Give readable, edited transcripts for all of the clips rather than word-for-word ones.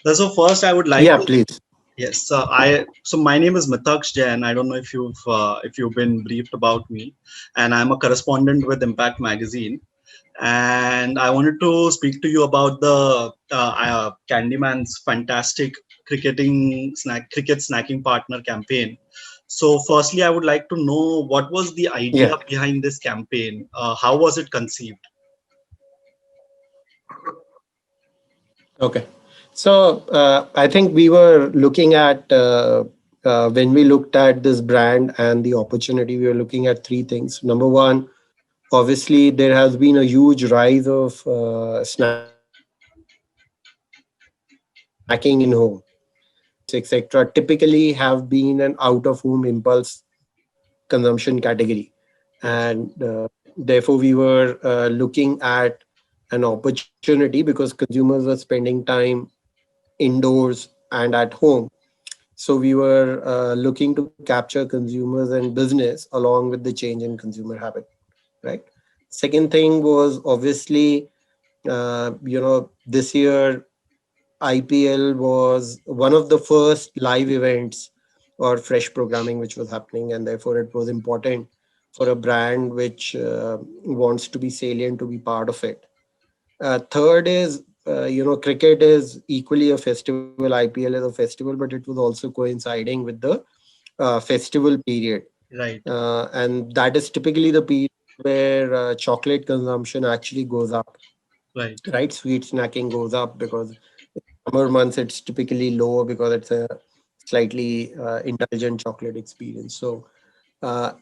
So first, I would like Yeah, to. please. Yes, so my name is Mitaksh Jain. I don't know if you've been briefed about me, and I'm a correspondent with Impact Magazine. And I wanted to speak to you about the Candyman's fantastic cricket snacking partner campaign. So, firstly, I would like to know what was the idea Yeah. behind this campaign? How was it conceived? Okay. So I think we were looking at when we looked at this brand and the opportunity, we were looking at three things. Number one, obviously, there has been a huge rise of snacking in home. Etc. typically have been an out of home impulse consumption category. Yes, And therefore, we were looking at an opportunity because consumers were spending time indoors and at home. So we were looking to capture consumers and business along with the change in consumer habit, right? Second thing was obviously, this year IPL was one of the first live events or fresh programming which was happening, and therefore it was important for a brand which wants to be salient to be part of it. Third is, cricket is equally a festival. IPL is a festival, but it was also coinciding with the festival period. right, And that is typically the period where chocolate consumption actually goes up, right, right? Sweet snacking goes up because summer months it's typically low because it's a slightly indulgent chocolate experience. So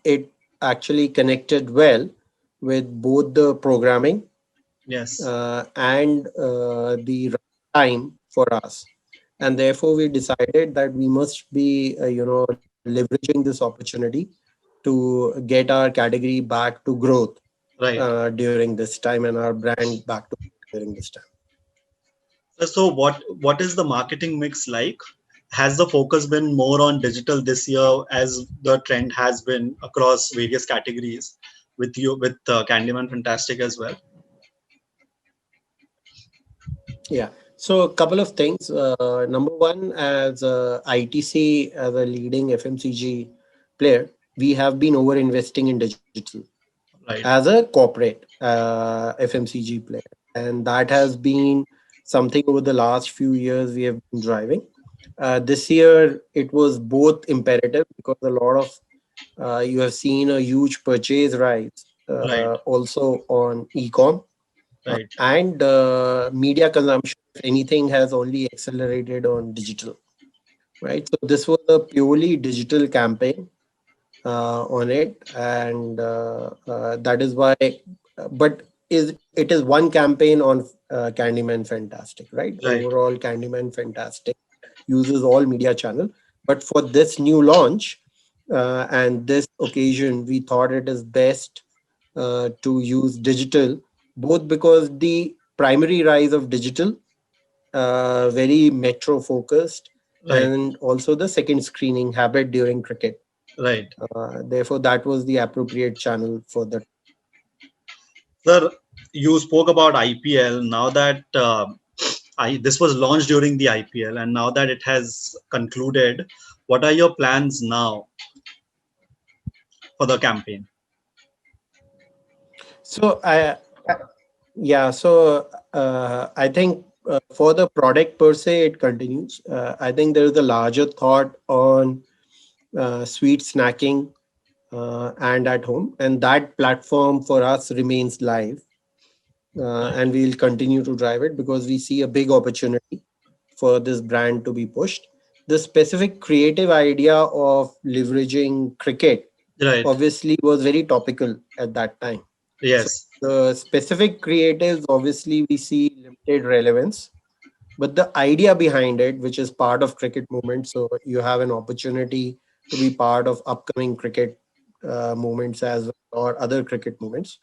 it actually connected well with both the programming yes. and the time for us, and therefore we decided that we must be leveraging this opportunity to get our category back to growth Right. during this time and our brand back to during this time. So what is the marketing mix like? Has the focus been more on digital this year, as the trend has been across various categories with Candyman Fantastic as well? Yeah. So a couple of things. Number one, as ITC, as a leading FMCG player, we have been over investing in digital as Right. a corporate FMCG player. And that has been something over the last few years we have been driving. This year, it was both imperative because a lot of you have seen a huge purchase rise Right. also on e-com, Right. and media consumption, if anything, has only accelerated on digital, right? So this was a purely digital campaign on it, and that is why. But is it is one campaign on Candyman Fantastic, right? Right. Overall, Candyman Fantastic uses all media channel, but for this new launch and this occasion, we thought it is best to use digital, both because the primary rise of digital, very metro focused, Right. and also the second screening habit during cricket. Right. Therefore, that was the appropriate channel for that. Sir, you spoke about IPL. Now that this was launched during the IPL, and now that it has concluded, what are your plans now for the campaign? So, yeah, so I think for the product per se, it continues. I think there is a larger thought on sweet snacking and at home, and that platform for us remains live, and we'll continue to drive it because we see a big opportunity for this brand to be pushed. The specific creative idea of leveraging cricket Right. obviously was very topical at that time. So Yes. the specific creatives, obviously, we see limited relevance, but the idea behind it, which is part of cricket movement, so you have an opportunity to be part of upcoming cricket movements as well, or other cricket movements.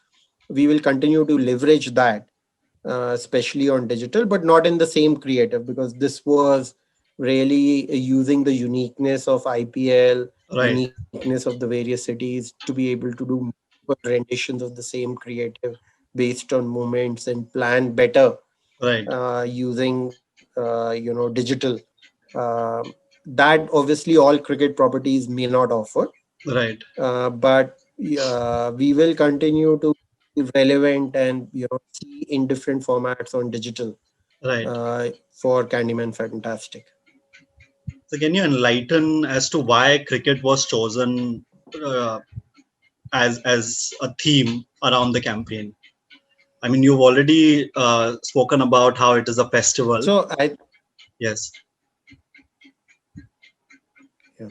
We will continue to leverage that, especially on digital, but not in the same creative, because this was really using the uniqueness of IPL, Right. uniqueness of the various cities to be able to do multiple renditions of the same creative based on moments and plan better Right. using digital. Uh, that obviously all cricket properties may not offer, Right. but we will continue to be relevant and see in different formats on digital Right. uh, for Candyman Fantastic. So can you enlighten as to why cricket was chosen uh, as a theme around the campaign? I mean, you've already spoken about how it is a festival. So I Yes. yeah.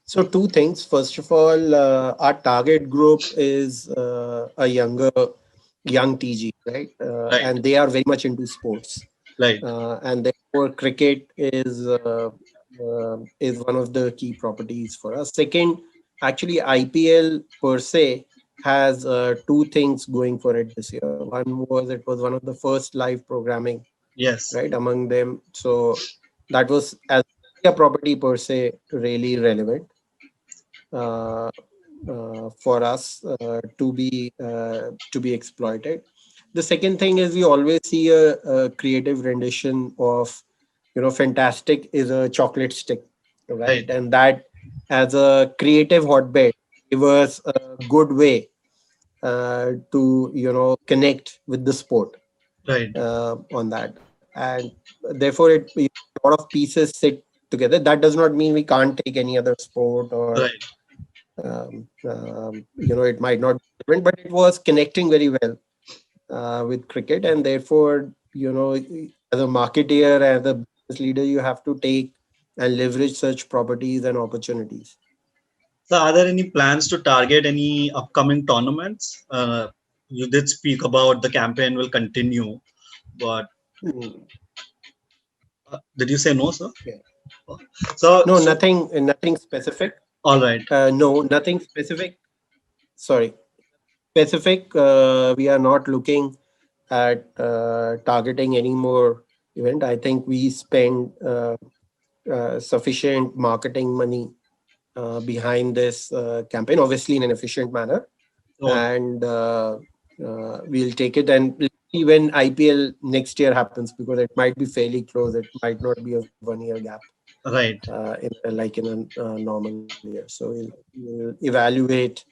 So two things. First of all, our target group is a young TG, right? Right. And they are very much into sports, Right. and therefore cricket is one of the key properties for us. Second, actually, IPL per se has two things going for it this year. One was it was one of the first live programming, Yes. right, among them. So that was as a property per se really relevant uh, for us to be exploited. The second thing is we always see a creative rendition of fantastic is a chocolate stick, right? Right. And that as a creative hotbed gave us a good way to connect with the sport Right. on that, and therefore a lot of pieces sit together. That does not mean we can't take any other sport or Right. it might not be relevant, but it was connecting very well with cricket, and therefore as a marketeer and a business leader you have to take and leverage such properties and opportunities. So, are there any plans to target any upcoming tournaments? You did speak about the campaign will continue, but Mm, did you say no, sir? yeah. So, No, so nothing specific. all right. No, nothing specific. Sorry, specific. We are not looking at targeting any more event. I think we spend sufficient marketing money behind this campaign, obviously in an efficient manner, All and we'll take it and let's see when IPL next year happens, because it might be fairly close. It might not be a 1 year gap right. in a normal year. So we'll evaluate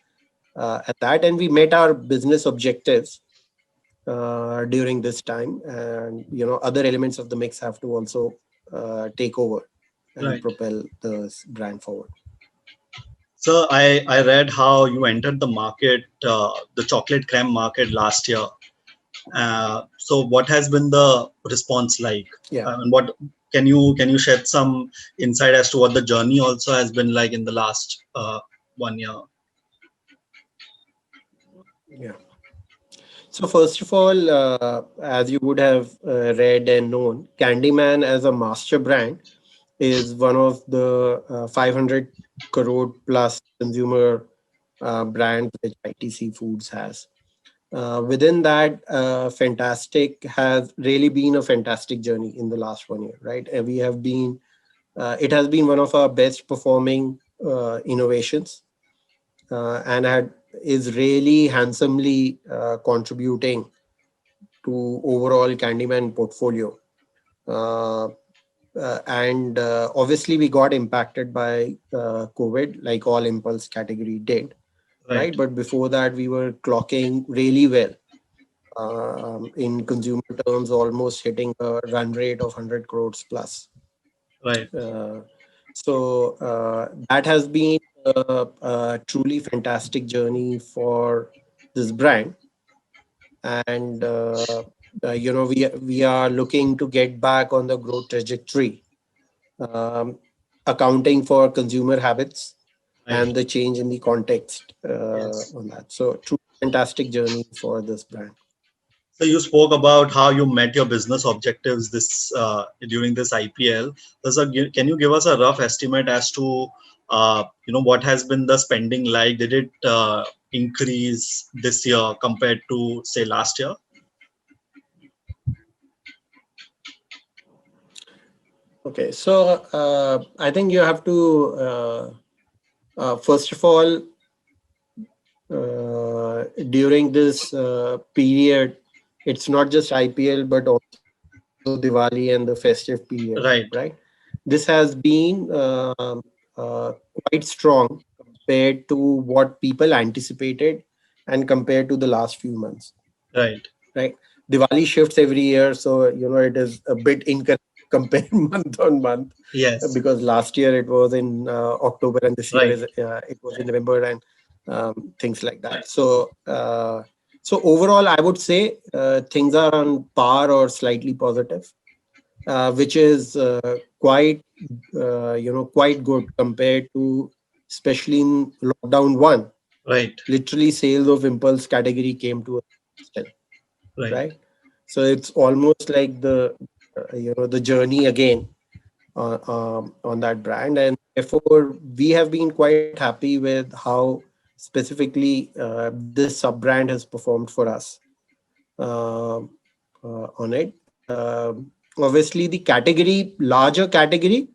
at that, and we met our business objectives during this time, and other elements of the mix have to also take over and Right. propel the brand forward. So, I read how you entered the chocolate creme market last year. So, what has been the response like? Yeah, And what can you shed some insight as to what the journey also has been like in the last 1 year? yeah. So first of all, as you would have read and known, Candyman as a master brand is one of the 500 crore plus consumer brands which ITC Foods has. Within that, Fantastic has really been a fantastic journey in the last 1 year, right? And we have been, it has been one of our best performing innovations, and is really handsomely contributing to overall Candyman portfolio. Uh, and obviously, we got impacted by COVID, like all impulse category did, Right. right? But before that, we were clocking really well in consumer terms, almost hitting a run rate of 100 crores plus. Right. Uh, so that has been a truly fantastic journey for this brand, and we are looking to get back on the growth trajectory, um, accounting for consumer habits Right. and the change in the context Yes. on that. So, true fantastic journey for this brand. So you spoke about how you met your business objectives this during this IPL. So can you give us a rough estimate as to what has been the spending like? Did it increase this year compared to say last year? Okay, so I think you have to first of all during this period, it's not just IPL but also also Diwali and the festive period, Right. right? This has been uh, quite strong compared to what people anticipated and compared to the last few months, Right. right? Diwali shifts every year, so it is a bit incorrect compare month on month, Yes. because last year it was in October and this year Right. is it was in November, and things like that. So overall, I would say things are on par or slightly positive, which is quite good compared to, especially in lockdown one. Right. Literally, sales of impulse category came to a standstill, Right. right? So it's almost like the journey again on that brand, and therefore we have been quite happy with how specifically this sub brand has performed for us on it. Obviously, the category, larger category,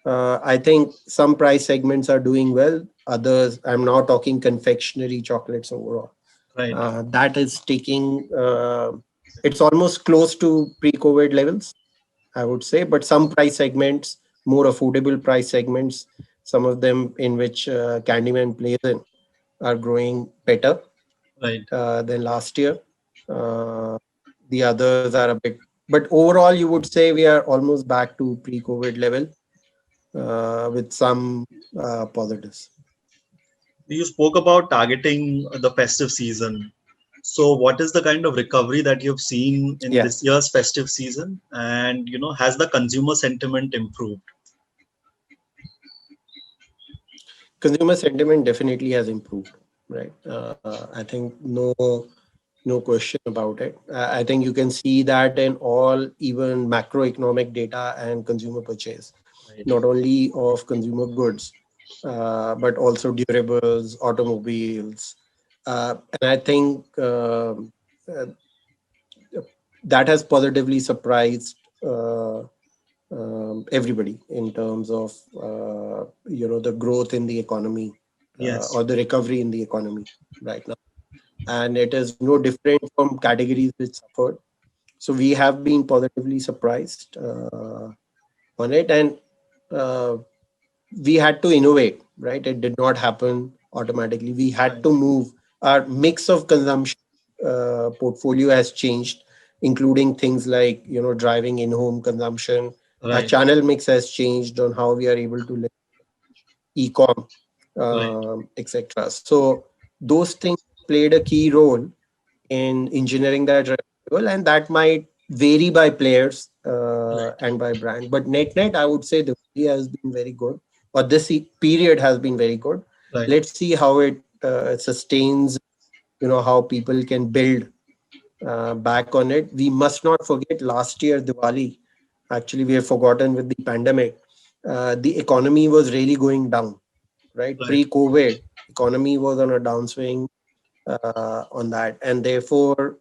I think some price segments are doing well. Others, I'm now talking confectionery chocolates overall. Right. That is taking, it's almost close to pre-COVID levels, I would say. But some price segments, more affordable price segments, some of them in which Candyman plays in, are growing better Right. than last year. Uh, the others are a bit, but overall, you would say we are almost back to pre-COVID level with some positives. You spoke about targeting the festive season. So, what is the kind of recovery that you've seen in Yeah, this year's festive season? And, has the consumer sentiment improved? consumer sentiment definitely has improved, right? I think no question about it. I think you can see that in all, even macroeconomic data and consumer purchase, Right. not only of consumer goods, but also durables, automobiles. And I think uh, that has positively surprised everybody in terms of the growth in the economy, Yes. or the recovery in the economy right now. And it is no different from categories which suffered. So we have been positively surprised on it, and uh, we had to innovate, right? It did not happen automatically. We had Right. to move. Our mix of consumption portfolio has changed, including things like driving in-home consumption. Our Right. channel mix has changed on how we are able to leverage e-com, Right. etc. So those things played a key role in engineering that revival, and that might vary by players Right. and by brand. But net, I would say the year has been very good, or this period has been very good. Right. Let's see how it sustains. How people can build back on it. We must not forget last year Diwali. Actually, we have forgotten with the pandemic. The economy was really going down, right? Right. Pre-COVID, economy was on a downswing on that, and therefore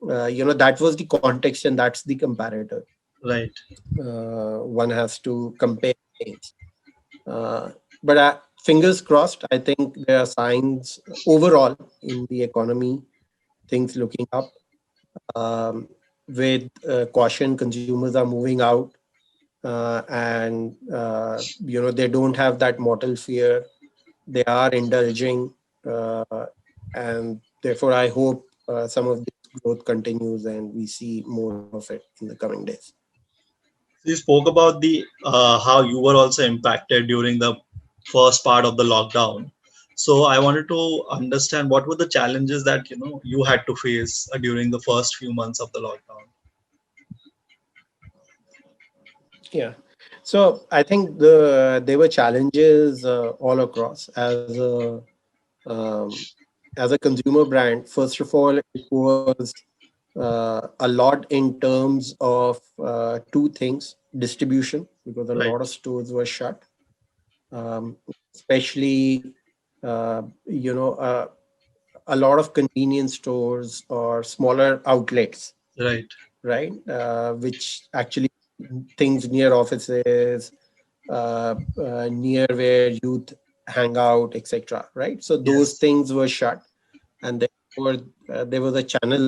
that was the context and that's the comparator. Right. One has to compare things, uh, but fingers crossed, I think there are signs overall in the economy, things looking up. With caution, consumers are moving out, and they don't have that mortal fear. They are indulging, uh, and therefore I hope some of this growth continues and we see more of it in the coming days. You spoke about the how you were also impacted during the first part of the lockdown. So I wanted to understand what were the challenges that you had to face during the first few months of the lockdown. Yeah. So I think there were challenges all across um, as a consumer brand. First of all, it was a lot in terms of two things: distribution, because a Right. lot of stores were shut, especially a lot of convenience stores or smaller outlets, Right. right? Which actually things near offices, near where youth hang out, etc. Right? So those Yes. things were shut, and therefore there was a channel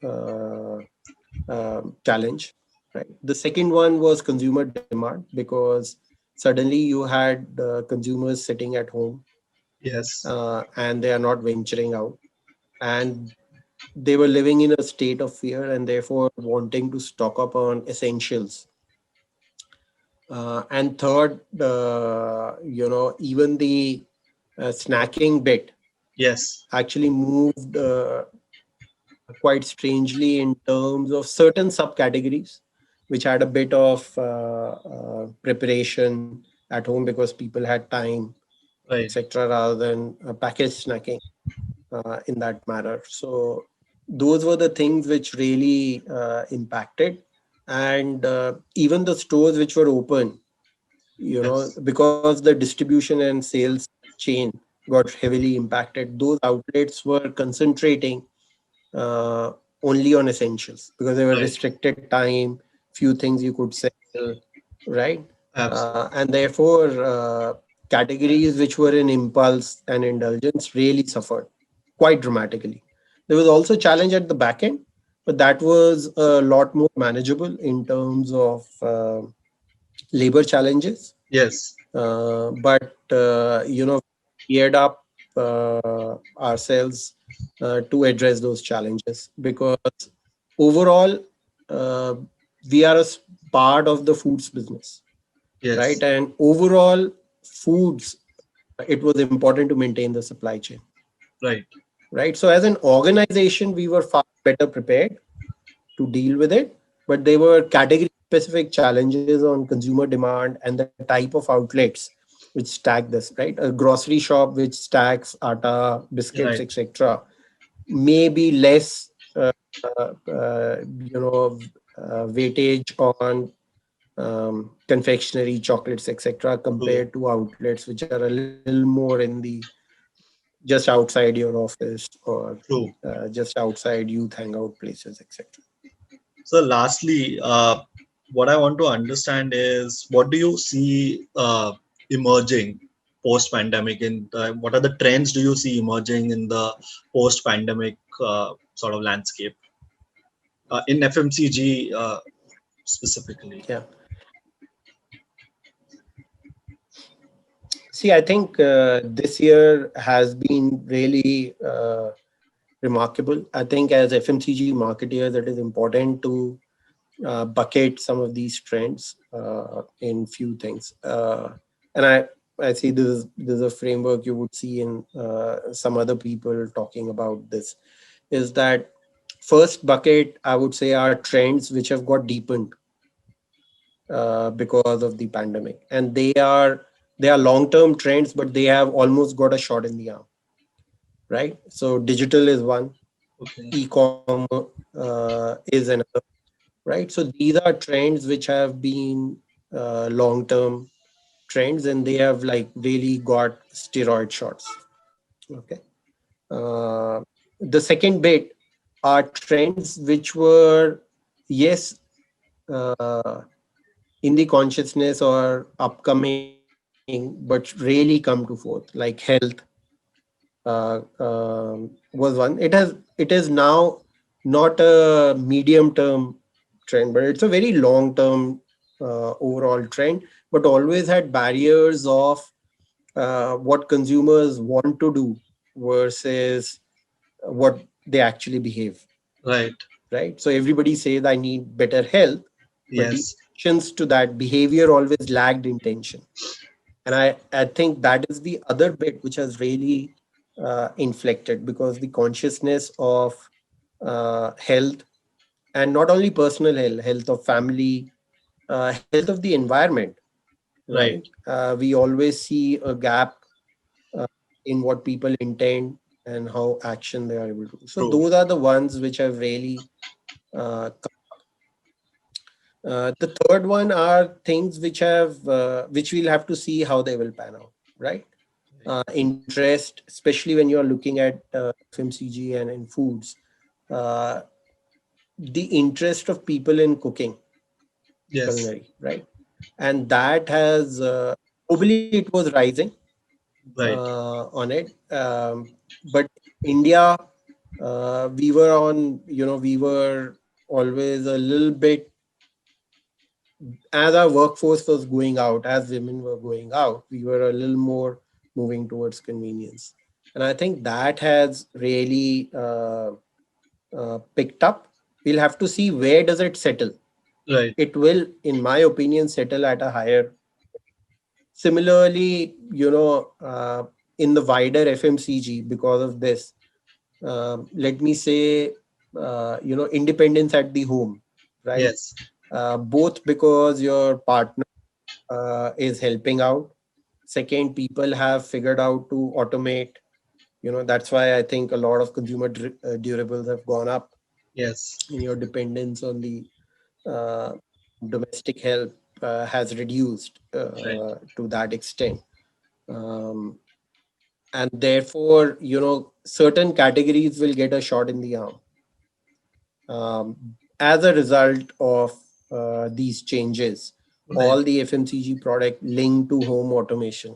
uh, challenge. right? The second one was consumer demand, because suddenly you had consumers sitting at home, Yes. and they are not venturing out, and they were living in a state of fear and therefore wanting to stock up on essentials. And third, even the snacking bit Yes. actually moved quite strangely in terms of certain subcategories which had a bit of preparation at home because people had time, Right. etc., rather than packaged snacking in that manner. So those were the things which really impacted. And even the stores which were open, Yes. because the distribution and sales chain got heavily impacted, those outlets were concentrating uh, only on essentials because there were Right. restricted time, few things you could sell, right? Absolutely. And therefore, categories which were in impulse and indulgence really suffered quite dramatically. There was also challenge at the back end, but that was a lot more manageable in terms of labor challenges. Yes. But geared up ourselves to address those challenges, because overall uh, we are part of the foods business, right? Yes. And overall foods, it was important to maintain the supply chain, Right. right? So as an organization, we were far better prepared to deal with it, but there were category specific challenges on consumer demand and the type of outlets which stack this, right? A grocery shop which stacks atta, biscuits, Right. etc., may be less uh, uh, uh, you know weightage on confectionery, chocolates, etc., True. compared to outlets which are a little more in the just outside your office, or True. just outside youth hangout places, etc. So, lastly, what I want to understand is what do you see emerging post-pandemic, and what are the trends do you see emerging in the post-pandemic sort of landscape in FMCG specifically? Yeah. See, I think this year has been really remarkable. I think as FMCG marketeers, it is important to bucket some of these trends in few things. And I see this is a framework you would see in some other people talking about this. Is that first bucket? I would say are trends which have got deepened because of the pandemic, and they are long term trends, but they have almost got a shot in the arm, right? So digital is one, Okay. e-commerce is another, right? So these are trends which have been long term trends, and they have like really got steroid shots. Okay. Uh, the second bit are trends which were, yes, uh, in the consciousness or upcoming, but really come to forth, like health was one. It is now not a medium term trend, but it's a very long term overall trend, but always had barriers of what consumers want to do versus what they actually behave, Right. right? So everybody says I need better health, but the Yes. actions to that behavior always lagged intention. And I think that is the other bit which has really inflected, because the consciousness of health, and not only personal health, health of family, health of the environment, right? Right. We always see a gap uh, in what people intend and how action they are able to do. So True. those are the ones which have really the third one are things which have which we'll have to see how they will pan out, right? Interest, especially when you're looking at FMCG and in foods, uh, the interest of people in cooking, Yes. culinary, right? And that has globally it was rising Right. on it, but India, we were always a little bit as our workforce was going out, as women were going out, we were a little more moving towards convenience. And I think that has really picked up. We'll have to see where does it settle. Right. It will, in my opinion, settle at a higher. Similarly, in the wider FMCG, because of this, let me say, independence at the home, right? Yes. Both because your partner is helping out. Second, people have figured out to automate. That's why I think a lot of consumer durables have gone up Yes. in your dependence on the uh, domestic help has reduced Right. to that extent. Um, and therefore, certain categories will get a shot in the arm as a result of these changes. Right. All the FMCG product linked to home automation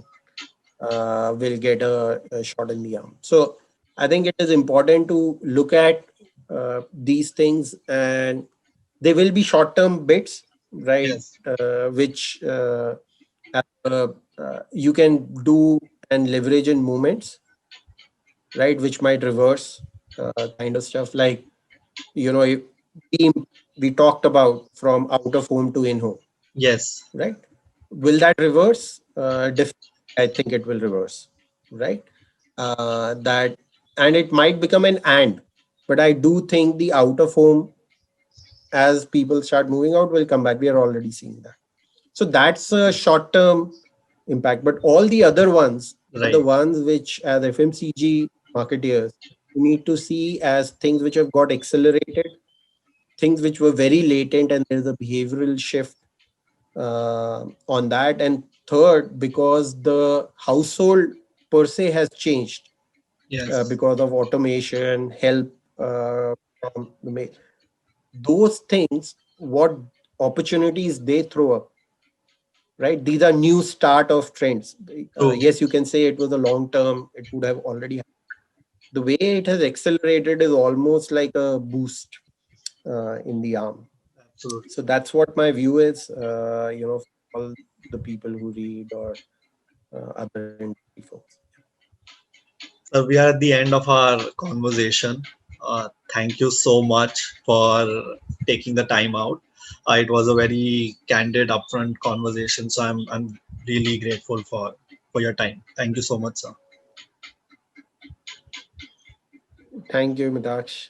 will get a shot in the arm. So I think it is important to look at these things, and they will be short-term bits, right? Yes. Which uh, you can do and leverage in moments, right? Which might reverse kind of stuff. Like, if we, we talked about from out of home to in home, Yes. right? Will that reverse? I think it will reverse, right? That and it might become an and, but I do think the out of home, as people start moving out, will come back. We are already seeing that. So that's a short term impact. But all the other ones are the Right. ones which, as FMCG marketeers, we need to see as things which have got accelerated, things which were very latent, and there's a behavioral shift on that. And third, because the household per se has changed Yes. because of automation, help from the those things, what opportunities they throw up, right? These are new start of trends. True. Yes, you can say it was a long term, it would have already. The way it has accelerated is almost like a boost in the arm. Absolutely. So that's what my view is. For all the people who read or other industry folks. So we are at the end of our conversation. Thank you so much for taking the time out. It was a very candid, upfront conversation. So I'm really grateful for your time. Thank you so much, sir. Thank you, Mitaksh.